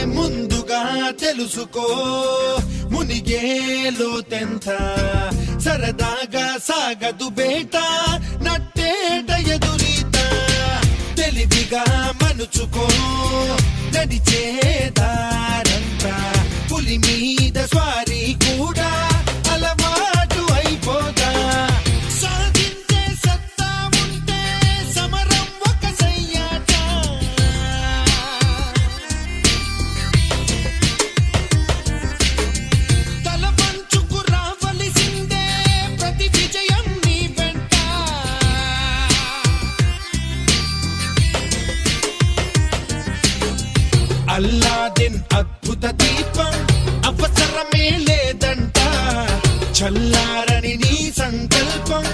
ముందుగా తెలుసుకో మునిగేలో తెంత సరదాగా సాగదు బేట నట్టేట ఎదురీత తెలివిగా మనుచుకో నడిచే దారంతా పులి మీద స్వారీ కూడా అలవాటు అయిపోతా సాధించే సత్తా ఉంటే సమరం ఒక సయ్యాట తల పంచుకు రావలసిందే ప్రతి విజయం నీ వెంట అల్లాదిన్ అద్భుత దీపం అవసరమే లేదంట చల్లారని నీ సంకల్పం